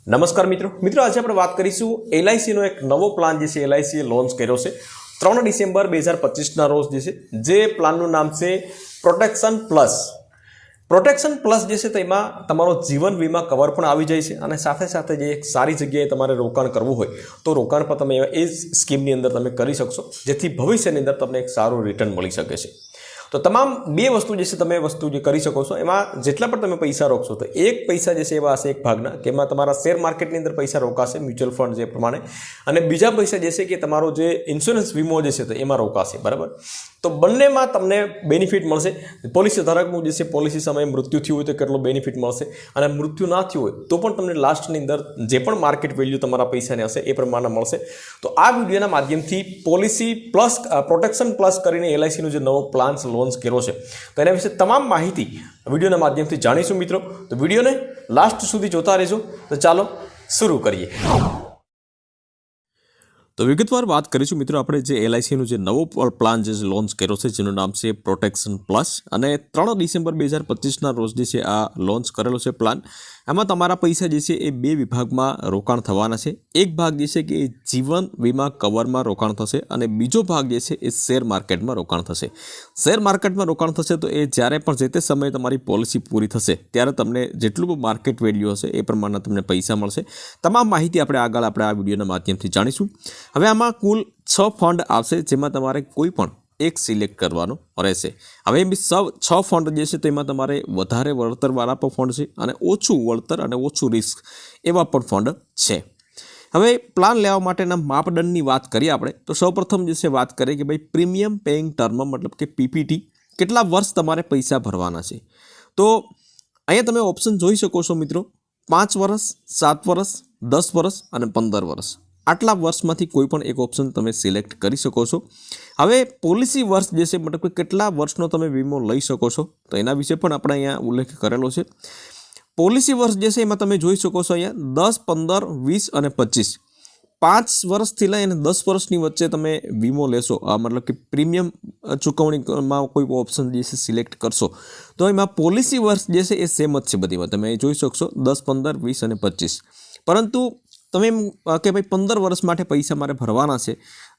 નમસ્કાર મિત્રો આજે આપણે વાત કરીશું એલઆઈસીનો એક નવો પ્લાન જે છે એલઆઈસીએ લોન્ચ કર્યો છે 3 ડિસેમ્બર 2025ના રોજ જે પ્લાનનું નામ છે પ્રોટેક્શન પ્લસ જે છે તેમાં તમારો જીવન વીમા કવર પણ આવી જાય છે અને સાથે સાથે જે એક સારી જગ્યાએ તમારે રોકાણ કરવું હોય તો રોકાણ પણ તમે એ સ્કીમની અંદર તમે કરી શકશો જેથી ભવિષ્યની અંદર તમને એક સારું રિટર્ન મળી શકે છે। તો તમામ બે વસ્તુ જે છે તમે વસ્તુ જે કરી શકો છો એમાં જેટલા પણ તમે પૈસા રોકશો તો એક પૈસા જે છે એવા હશે એક ભાગના કે એમાં તમારા શેર માર્કેટની અંદર પૈસા રોકાશે મ્યુચ્યુઅલ ફંડ જે પ્રમાણે અને બીજા પૈસા જે છે કે તમારો જે ઇન્સ્યોરન્સ વીમો જે છે તો એમાં રોકાશે બરાબર। તો બંનેમાં તમને બેનિફિટ મળશે। પોલિસી ધારકનું જે છે પોલિસી સમયે મૃત્યુ થયું હોય તો કેટલો બેનિફિટ મળશે અને મૃત્યુ ના થયું હોય તો પણ તમને લાસ્ટની અંદર જે પણ માર્કેટ વેલ્યુ તમારા પૈસાને હશે એ પ્રમાણે મળશે। તો આ વિડીયોના માધ્યમથી પોલિસી પ્લસ પ્રોટેક્શન પ્લસ કરીને એલઆઈસીનો જે નવો પ્લાન લોન્ચ કર્યો છે તો એના વિશે તમામ માહિતી વિડીયોના માધ્યમથી જાણીશું મિત્રો। તો વિડીયોને લાસ્ટ સુધી જોતા રહેજો। તો ચાલો શરૂ કરીએ। તો વિગતવાર વાત કરીશું મિત્રો આપણે જે એલઆઈસીનો જે નવો પ્લાન જે લોન્ચ કર્યો છે જેનું નામ છે પ્રોટેક્શન પ્લસ અને 3 ડિસેમ્બર 2025ના રોજ જે છે આ લોન્ચ કરેલો છે પ્લાન। એમાં તમારા પૈસા જે છે એ બે વિભાગમાં રોકાણ થવાના છે। એક ભાગ જે છે કે એ જીવન વીમા કવરમાં રોકાણ થશે અને બીજો ભાગ જે છે એ શેર માર્કેટમાં રોકાણ થશે। શેર માર્કેટમાં રોકાણ થશે તો એ જ્યારે પણ જે તે સમયે તમારી પોલિસી પૂરી થશે ત્યારે તમને જેટલું પણ માર્કેટ વેલ્યુ હશે એ પ્રમાણે તમને પૈસા મળશે। તમામ માહિતી આપણે આગળ આ વિડીયોના માધ્યમથી જાણીશું। હવે આમાં કુલ 6 ફંડ આવશે જેમાં તમારે કોઈ પણ એક સિલેક્ટ કરવાનો રહેશે। હવે 6 ફંડ જે છે તેમાં તમારે વધારે વળતરવાળા પણ ફંડ છે અને ઓછું વળતર અને ઓછું રિસ્ક એવા પણ ફંડ છે। હવે પ્લાન લેવા માટેના માપદંડની વાત કરીએ આપણે તો સૌપ્રથમ જે છે વાત કરીએ કે ભાઈ પ્રીમિયમ પેઇંગ ટર્મ મતલબ કે પીપીટી કેટલા વર્ષ તમારે પૈસા ભરવાના છે। તો અહીંયા તમે ઓપ્શન જોઈ શકો છો મિત્રો 5 વર્ષ 7 વર્ષ 10 વર્ષ અને 15 વર્ષ આટલા વર્ષમાંથી કોઈ પણ એક ઓપ્શન તમે સિલેક્ટ કરી શકો છો। હવે પોલિસી વર્ષ જે છે મતલબ કે કેટલા વર્ષનો તમે વીમો લઈ શકો છો તો એના વિશે પણ આપણે અહીંયા ઉલ્લેખ કરેલો છે। પોલિસી વર્ષ જે છે એમાં તમે જોઈ શકો છો અહીંયા 10 15 20 અને 25 5 વર્ષથી લઈને 10 વર્ષની વચ્ચે તમે વીમો લેશો મતલબ કે પ્રીમિયમ ચૂકવણીમાં કોઈ ઓપ્શન જે છે સિલેક્ટ કરશો તો એમાં પોલિસી વર્ષ જે છે એ સેમ જ છે બધીમાં તમે જોઈ શકશો 10 15 20 અને 25 પરંતુ તમે એમ કે ભાઈ 15 વર્ષ માટે પૈસા મારે ભરવાના છે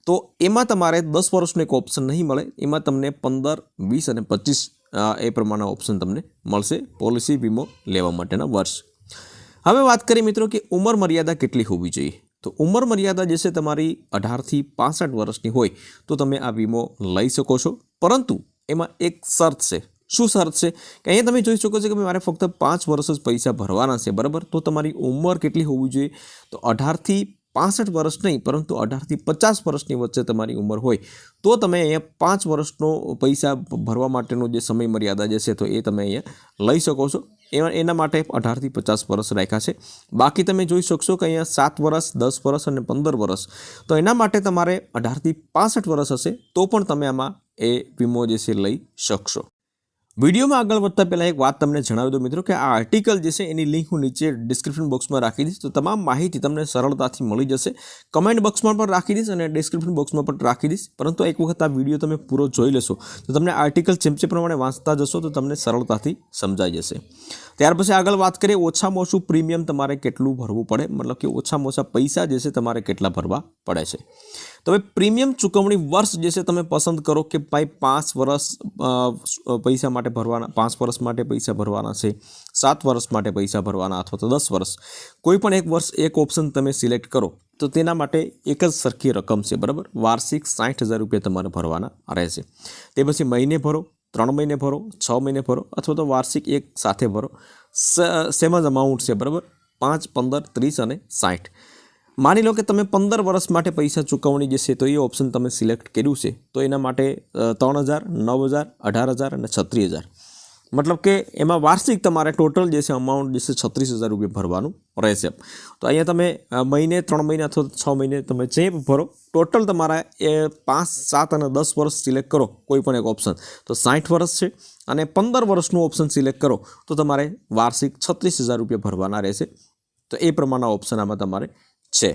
તો એમાં તમારે 10 વર્ષનો એક ઓપ્શન નહીં મળે એમાં તમને 15 20 અને 25 એ પ્રમાણે ઓપ્શન તમને મળશે પોલિસી વીમો લેવા માટેના વર્ષ। હવે વાત કરીએ મિત્રો કે ઉંમર મર્યાદા કેટલી હોવી જોઈએ તો ઉંમર મર્યાદા જે છે તમારી 18 થી 65 વર્ષની હોય તો તમે આ વીમો લઈ શકો છો પરંતુ એમાં એક શરત છે। શું શરત છે કે અહીંયા તમે જોઈ શકો છો કે મારે ફક્ત 5 વર્ષ જ પૈસા ભરવાના છે બરાબર। તો તમારી ઉંમર કેટલી હોવી જોઈએ તો 18 થી 65 વર્ષ નહીં પરંતુ 18 થી 50 વર્ષની વચ્ચે તમારી ઉંમર હોય તો તમે અહીંયા 5 વર્ષનો પૈસા ભરવા માટેનો જે સમય મર્યાદા જે છે તો એ તમે અહીંયા લઈ શકો છો। એના માટે 18 થી 50 વર્ષ રાખ્યા છે। બાકી તમે જોઈ શકશો કે અહીંયા 7 વર્ષ 10 વર્ષ અને 15 વર્ષ તો એના માટે તમારે 18 થી 65 વર્ષ હશે તો પણ તમે આમાં એ વીમો જે છે લઈ શકશો। વિડીયોમાં આગળ વધતા પહેલાં એક વાત તમને જણાવી દો મિત્રો કે આ આર્ટિકલ જે છે એની લિંક હું નીચે ડિસ્ક્રિપ્શન બોક્સમાં રાખી દઈશ તો તમામ માહિતી તમને સરળતાથી મળી જશે। કમેન્ટ બોક્સમાં પણ રાખી દઈશ અને ડિસ્ક્રિપ્શન બોક્સમાં પણ રાખી દઈશ પરંતુ એક વખત આ વિડીયો તમે પૂરો જોઈ લેશો તો તમને આર્ટિકલ જેમ પ્રમાણે વાંચતા જશો તો તમને સરળતાથી સમજાઈ જશે। ત્યાર પછી આગળ વાત કરીએ ઓછામાં ઓછું પ્રીમિયમ તમારે કેટલું ભરવું પડે મતલબ કે ઓછામાં ઓછા પૈસા જે છે તમારે કેટલા ભરવા પડે છે। તો હવે પ્રીમિયમ ચૂકવણી વર્ષ જે છે તમે પસંદ કરો કે ભાઈ 5 વર્ષ પૈસા માટે ભરવાના 5 વર્ષ માટે પૈસા ભરવાના છે 7 વર્ષ માટે પૈસા ભરવાના અથવા તો 10 વર્ષ કોઈ પણ એક વર્ષ એક ઓપ્શન તમે સિલેક્ટ કરો તો તેના માટે એક જ સરખી રકમ છે બરાબર। વાર્ષિક 60,000 રૂપિયા તમારે ભરવાના રહેશે। તે પછી મહિને ભરો 3 મહિને ભરો 6 મહિને ભરો અથવા તો વાર્ષિક એક સાથે ભરો સેમ જ અમાઉન્ટ છે બરાબર 5 15 30 અને 60। માની લો કે તમે 15 વર્ષ માટે પૈસા ચૂકવણી જે છે તો એ ઓપ્શન તમે સિલેક્ટ કર્યું છે તો એના માટે 3,000 9,000 18,000 અને 36,000 મતલબ કે એમાં વાર્ષિક તમારે ટોટલ જે છે અમાઉન્ટ જે છે 36,000 રૂપિયા ભરવાનું રહેશે। તો અહીંયા તમે મહિને 3 મહિને અથવા 6 મહિને તમે જે ભરો ટોટલ તમારા એ 5 7 અને 10 વર્ષ સિલેક્ટ કરો કોઈ પણ એક ઓપ્શન તો 60 વર્ષ છે અને 15 વર્ષનું ઓપ્શન સિલેક્ટ કરો તો તમારે વાર્ષિક 36,000 રૂપિયા ભરવાના રહેશે। તો એ પ્રમાણના ઓપ્શન આમાં તમારે છે।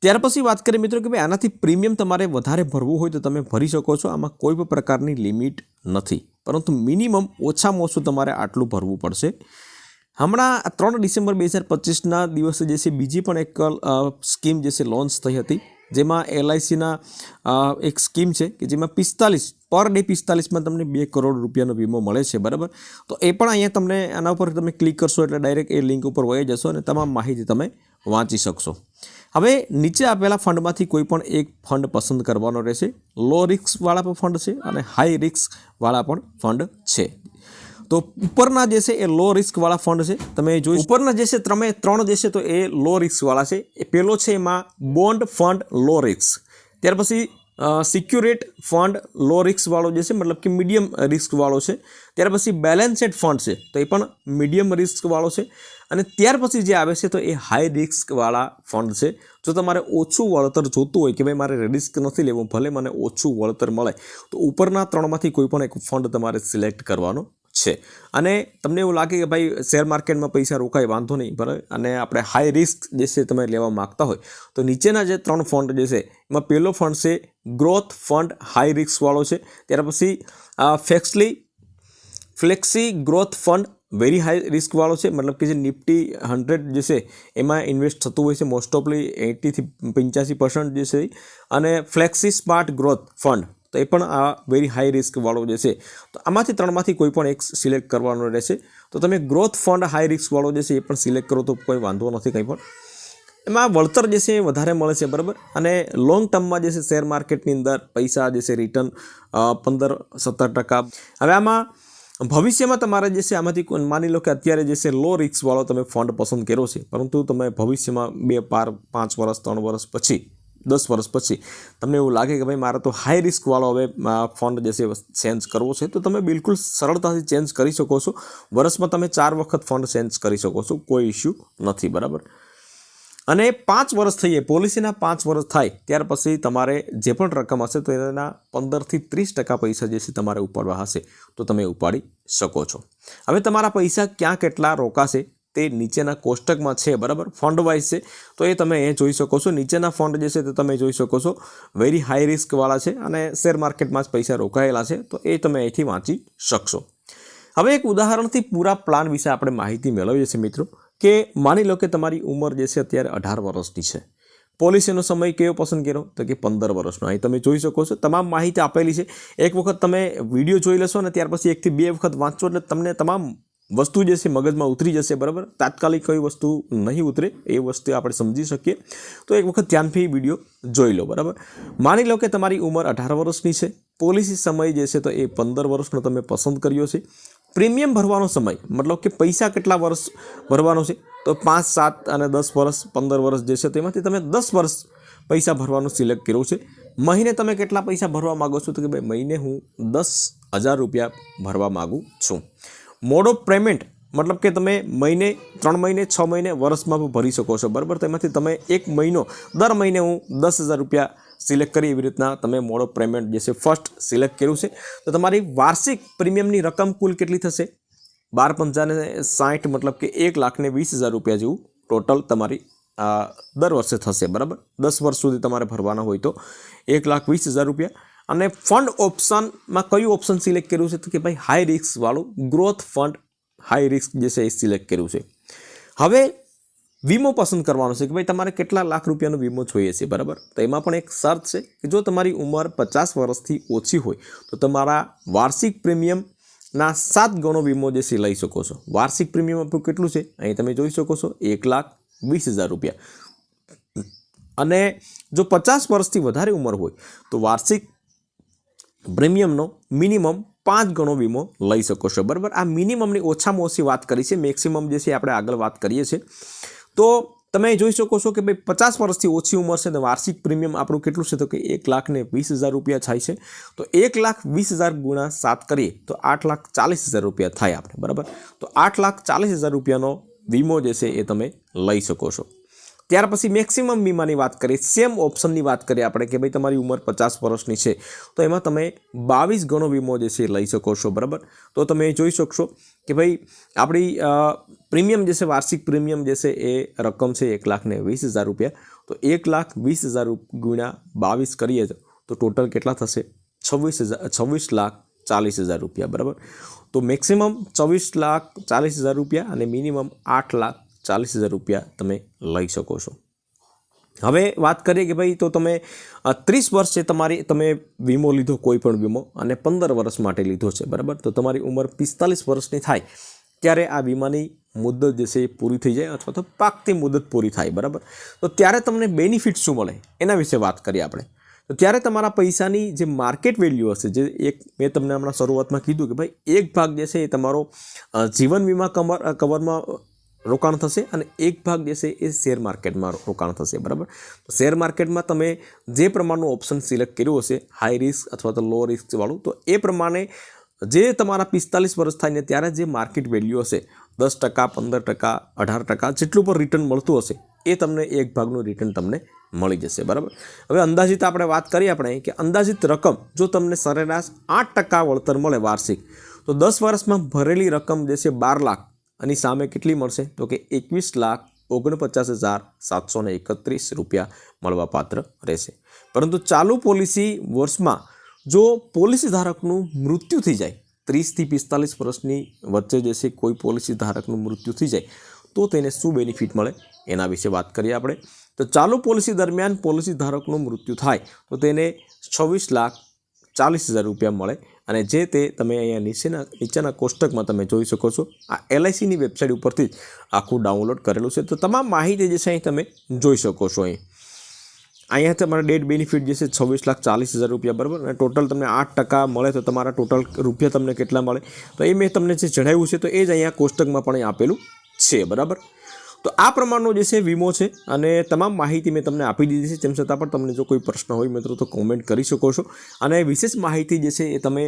ત્યાર પછી વાત કરીએ મિત્રો કે ભાઈ આનાથી પ્રીમિયમ તમારે વધારે ભરવું હોય તો તમે ભરી શકો છો। આમાં કોઈ પણ પ્રકારની લિમિટ નથી પરંતુ મિનિમમ ઓછામાં ઓછું તમારે આટલું ભરવું પડશે। હમણાં 3 ડિસેમ્બર 2025ના દિવસે જે છે બીજી પણ એક સ્કીમ જે છે લોન્ચ થઈ હતી, જેમાં એલઆઈસીના એક સ્કીમ છે કે જેમાં 45 પર ડે 45માં તમને 2 કરોડ રૂપિયાનો વીમો મળે છે, બરાબર. તો એ પણ અહીંયા તમને આના ઉપર તમે ક્લિક કરશો એટલે ડાયરેક્ટ એ લિંક ઉપર વહી જશો અને તમામ માહિતી તમે વાંચી શકશો. હવે નીચે આપેલા ફંડમાંથી કોઈ પણ એક ફંડ પસંદ કરવાનો રહેશે. લો રિસ્કવાળા પણ ફંડ છે અને હાઈ રિસ્કવાળા પણ ફંડ છે. તો ઉપરના જે છે એ લો રિસ્કવાળા ફંડ છે. તમે જોઈ ઉપરના જે છે તમે 3 જે છે તો એ લો રિસ્કવાળા છે. એ પહેલો છે એમાં બોન્ડ ફંડ લો રિસ્ક, ત્યાર પછી સિક્યુરેટ ફંડ લો રિસ્કવાળો જે છે મતલબ કે મીડિયમ રિસ્કવાળો છે, ત્યાર પછી બેલેન્સેડ ફંડ છે તો એ પણ મીડિયમ રિસ્કવાળો છે, અને ત્યાર પછી જે આવે છે તો એ હાઈ રિસ્કવાળા ફંડ છે. જો તમારે ઓછું વળતર જોતું હોય કે ભાઈ મારે રિસ્ક નથી લેવું, ભલે મને ઓછું વળતર મળે, તો ઉપરના 3માંથી કોઈ પણ એક ફંડ તમારે સિલેક્ટ કરવાનો છે. અને તમને એવું લાગે કે ભાઈ શેર માર્કેટમાં પૈસા રોકાય વાંધો નહીં, બરાબર, અને આપણે હાઈ રિસ્ક જે છે તમે લેવા માગતા હોય તો નીચેના જે 3 ફંડ જે છે એમાં પહેલો ફંડ છે ગ્રોથ ફંડ હાઈ રિસ્કવાળો છે, ત્યાર પછી flexi growth fund very high રિસ્કવાળો છે, મતલબ કે જે નિફ્ટી 100 જે છે એમાં ઇન્વેસ્ટ થતું હોય છે મોસ્ટ ઓફલી 80 થી 85% જે છે, અને ફ્લેક્સી સ્માર્ટ ગ્રોથ ફંડ તો એ પણ આ વેરી હાઈ રિસ્કવાળો જે છે. તો આમાંથી 3માંથી કોઈ પણ એક સિલેક્ટ કરવાનો રહેશે. તો તમે ગ્રોથ ફંડ હાઈ રિસ્કવાળો જે છે એ પણ સિલેક્ટ કરો તો કોઈ વાંધો નથી કંઈ પણ. એમાં વળતર જે છે એ વધારે મળે છે, બરાબર, અને લોંગ ટર્મમાં જે છે શેર માર્કેટની અંદર પૈસા જે છે રિટર્ન 15-17%. હવે આમાં ભવિષ્યમાં તમારે જે છે આમાંથી માની લો કે અત્યારે જે છે લો રિસ્કવાળો તમે ફંડ પસંદ કર્યો છે, પરંતુ તમે ભવિષ્યમાં 2, 5 વર્ષ 3 વર્ષ પછી 10 વર્ષ પછી તમને એવું લાગે કે ભાઈ મારે તો હાઈ રિસ્કવાળો હવે ફંડ જે છે ચેન્જ કરવો છે, તો તમે બિલકુલ સરળતાથી ચેન્જ કરી શકો છો. વર્ષમાં તમે 4 વખત ફંડ ચેન્જ કરી શકો છો, કોઈ ઇસ્યુ નથી, બરાબર. અને 5 વર્ષ થઈ જાય, પોલિસીના 5 વર્ષ થાય ત્યાર પછી તમારે જે પણ રકમ હશે તો એના 15 થી 30% પૈસા જે છે તમારે ઉપાડવા હશે તો તમે ઉપાડી શકો છો. હવે તમારા પૈસા ક્યાં કેટલા રોકાશે તે નીચેના કોષ્ટકમાં છે, બરાબર, ફંડ વાઇઝ છે, તો એ તમે એ જોઈ શકો છો. નીચેના ફંડ જે છે તે તમે જોઈ શકો છો વેરી હાઈ રિસ્કવાળા છે અને શેર માર્કેટમાં જ પૈસા રોકાયેલા છે, તો એ તમે અહીંથી વાંચી શકશો. હવે એક ઉદાહરણથી પૂરા પ્લાન વિશે આપણે માહિતી મેળવીએ છીએ મિત્રો, કે માની લો કે તમારી ઉંમર જે છે અત્યારે 18 વર્ષની છે. પોલિસીનો સમય કેવો પસંદ કર્યો તો કે 15 વર્ષનો. અહીં તમે જોઈ શકો છો તમામ માહિતી આપેલી છે. એક વખત તમે વિડીયો જોઈ લેશો અને ત્યાર પછી 1 થી 2 વખત વાંચો એટલે તમને તમામ વસ્તુ જે છે મગજમાં ઉતરી જશે, બરાબર. તાત્કાલિક કઈ વસ્તુ નહીં ઉતરે એ વસ્તુ આપણે સમજી શકીએ, તો એક વખત ધ્યાનથી વિડીયો જોઈ લો, બરાબર. માની લો કે તમારી ઉંમર 18 વર્ષની છે. પોલિસી સમય જે છે તો એ 15 વર્ષનો તમે પસંદ કર્યો છે. પ્રીમિયમ ભરવાનો સમય મતલબ કે પૈસા કેટલા વર્ષ ભરવાનો છે તો 5, 7 અને 10 વર્ષ 15 વર્ષ જે છે તેમાંથી તમે 10 વર્ષ પૈસા ભરવાનું સિલેક્ટ કર્યું છે. મહિને તમે કેટલા પૈસા ભરવા માગો છો તો કે ભાઈ મહિને હું 10,000 રૂપિયા ભરવા માગું છું. મોડ ઓફ પેમેન્ટ મતલબ કે તમે મહિને 3 મહિને 6 મહિને વર્ષમાં પણ ભરી શકો છો, બરાબર. તેમાંથી તમે એક મહિનો દર મહિને હું 10,000 રૂપિયા સિલેક્ટ કરી, એવી રીતના તમે મોડ ઓફ પેમેન્ટ જે છે ફર્સ્ટ સિલેક્ટ કર્યું છે. તો તમારી વાર્ષિક પ્રીમિયમની રકમ કુલ કેટલી થશે? 12×5 = 60, મતલબ કે 1,20,000 રૂપિયા જેવું ટોટલ તમારી દર વર્ષે થશે, બરાબર. 10 વર્ષ સુધી તમારે ભરવાના હોય તો 1,20,000 રૂપિયા. અને ફંડ ઓપ્શનમાં કયું ઓપ્શન સિલેક્ટ કર્યું છે તો કે ભાઈ હાઈ રિસ્કવાળું ગ્રોથ ફંડ હાઈ રિસ્ક જે છે એ સિલેક્ટ કર્યું છે. હવે વીમો પસંદ કરવાનો છે કે ભાઈ તમારે કેટલા લાખ રૂપિયાનો વીમો જોઈએ છે, બરાબર. તો એમાં પણ એક શરત છે કે જો તમારી ઉંમર 50 વર્ષથી ઓછી હોય તો તમારા વાર્ષિક પ્રીમિયમના 7 ગણો વીમો જે છે લઈ શકો છો. વાર્ષિક પ્રીમિયમ આપણું કેટલું છે અહીં તમે જોઈ શકો છો 1,20,000 રૂપિયા. અને જો 50 વર્ષથી વધારે ઉંમર હોય તો વાર્ષિક પ્રીમિયમનો મિનિમમ 5 ગણો વીમો લઈ શકો છો, બરાબર. આ મિનિમમની ઓછામાં ઓછી વાત કરી છે, મેક્સિમમ જે છે આપણે આગળ વાત કરીએ છીએ. તો તમે જોઈ શકો છો કે ભાઈ 50 વર્ષથી ઓછી ઉંમર છે તો વાર્ષિક પ્રીમિયમ આપણું કેટલું છે તો કે 1,20,000 રૂપિયા થાય છે. તો 1,20,000 × 7 કરીએ તો 8,40,000 રૂપિયા થાય આપણે, બરાબર. તો 8,40,000 રૂપિયાનો વીમો જે છે એ તમે લઈ શકો છો. ત્યાર પછી મેક્સિમમ વીમાની વાત કરીએ, સેમ ઓપ્શનની વાત કરીએ આપણે કે ભાઈ તમારી ઉંમર 50 વર્ષની છે તો એમાં તમે 22 ગણો વીમો જે છે લઈ શકો છો, બરાબર. તો તમે જોઈ શકશો કે ભાઈ આપણી પ્રીમિયમ જે છે વાર્ષિક પ્રીમિયમ જે છે એ રકમ છે 1,20,000 રૂપિયા. તો 1,20,000 × 22 કરીએ તો ટોટલ કેટલા થશે? 26,40,000 40,000 રૂપિયા, બરાબર. તો મેક્સિમમ 24,40,000 રૂપિયા અને મિનિમમ 8,40,000 રૂપિયા તમે લઈ શકો છો. હવે વાત કરીએ કે ભાઈ તો તમે 30 વર્ષ છે તમે વીમો લીધો, કોઈ પણ વીમો, અને 15 વર્ષ માટે લીધો છે, બરાબર. તો તમારી ઉંમર 45 વર્ષની થાય ત્યારે આ વીમાની મુદત જે છે એ પૂરી થઈ જાય અથવા તો પાકતી મુદત પૂરી થાય, બરાબર. તો ત્યારે તમને બેનિફિટ શું મળે એના વિશે વાત કરીએ આપણે. તો ત્યારે તમારા પૈસાની જે માર્કેટ વેલ્યુ હશે, જે મેં તમને હમણાં શરૂઆતમાં કીધું કે ભાઈ એક ભાગ જે છે એ તમારો જીવન વીમા કવરમાં રોકાણ થશે અને એક ભાગ જે છે એ શેર માર્કેટમાં રોકાણ થશે, બરાબર. તો શેર માર્કેટમાં તમે જે પ્રમાણનું ઓપ્શન સિલેક્ટ કર્યું હશે, હાઈ રિસ્ક અથવા તો લો રિસ્કવાળું, તો એ પ્રમાણે જે તમારા 45 વર્ષ થાય ને ત્યારે જે માર્કેટ વેલ્યુ હશે 10%, 15%, 18% જેટલું પણ રિટર્ન મળતું હશે એ તમને એક ભાગનું રિટર્ન તમને મળી જશે, બરાબર. હવે અંદાજિત આપણે વાત કરીએ કે અંદાજિત રકમ જો તમને સરેરાશ 8% વળતર મળે વાર્ષિક, તો 10 વર્ષમાં ભરેલી રકમ જે છે 12 લાખ અને સામે કેટલી મળશે તો કે 21,49,731 રૂપિયા મળવા પાત્ર રહેશે. પરંતુ ચાલુ પોલિસી વર્ષમાં જો પોલિસી ધારકનું મૃત્યુ થઈ જાય, 30 થી 45 વર્ષની વચ્ચે જે છે કોઈ પોલિસી ધારકનું મૃત્યુ થઈ જાય તો તેને શું બેનિફિટ મળે એના વિશે વાત કરીએ આપણે. તો ચાલુ પોલિસી દરમિયાન પોલિસી ધારકનું મૃત્યુ થાય તો તેને 26,40,000 રૂપિયા મળે અને જે તે તમે અહીંયા નીચેના કોષ્ટકમાં તમે જોઈ શકો છો. આ LICની વેબસાઇટ ઉપરથી જ આખું ડાઉનલોડ કરેલું છે. તો તમામ માહિતી જે છે અહીં તમે જોઈ શકો છો. અહીંયા તમારા ડેટ બેનિફિટ જે છે 26,40,000 રૂપિયા, બરાબર. અને ટોટલ તમને 8% મળે તો તમારા ટોટલ રૂપિયા તમને કેટલા મળે તો એ મેં તમને જે જણાવ્યું છે તો એ જ અહીંયા કોષ્ટકમાં પણ આપેલું છે, બરાબર. તો આ પ્રમાણનો જે છે વીમો છે અને તમામ માહિતી મેં તમને આપી દીધી છે. તેમ છતાં પણ તમને જો કોઈ પ્રશ્ન હોય મિત્રો તો કોમેન્ટ કરી શકો છો. અને વિશેષ માહિતી જે છે એ તમે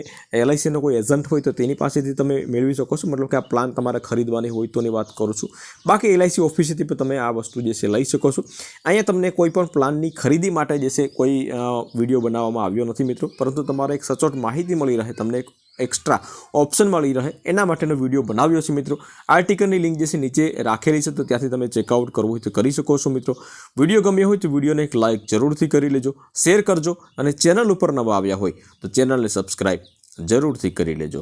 LICનો કોઈ એજન્ટ હોય તો તેની પાસેથી તમે મેળવી શકો છો. મતલબ કે આ પ્લાન તમારે ખરીદવાની હોય તોની વાત કરું છું. બાકી LIC ઓફિસેથી પણ તમે આ વસ્તુ જે છે લઈ શકો છો. અહીંયા તમને કોઈ પણ પ્લાનની ખરીદી માટે જે છે કોઈ વિડીયો બનાવવામાં આવ્યો નથી મિત્રો, પરંતુ તમારે એક સચોટ માહિતી મળી રહે, તમને એક એક્સ્ટ્રા ઓપ્શન મળી રહે એના માટેનો વિડીયો બનાવ્યો છે મિત્રો. આર્ટિકલની લિંક જે છે નીચે રાખેલી છે, તો ત્યાંથી તમે ચેકઆઉટ કરવું હોય તો કરી શકો છો મિત્રો. વિડીયો ગમ્યો હોય તો વિડીયોને એક લાઇક જરૂરથી કરી લેજો, શેર કરજો અને ચેનલ ઉપર નવા આવ્યા હોય તો ચેનલને સબસ્ક્રાઈબ જરૂરથી કરી લેજો.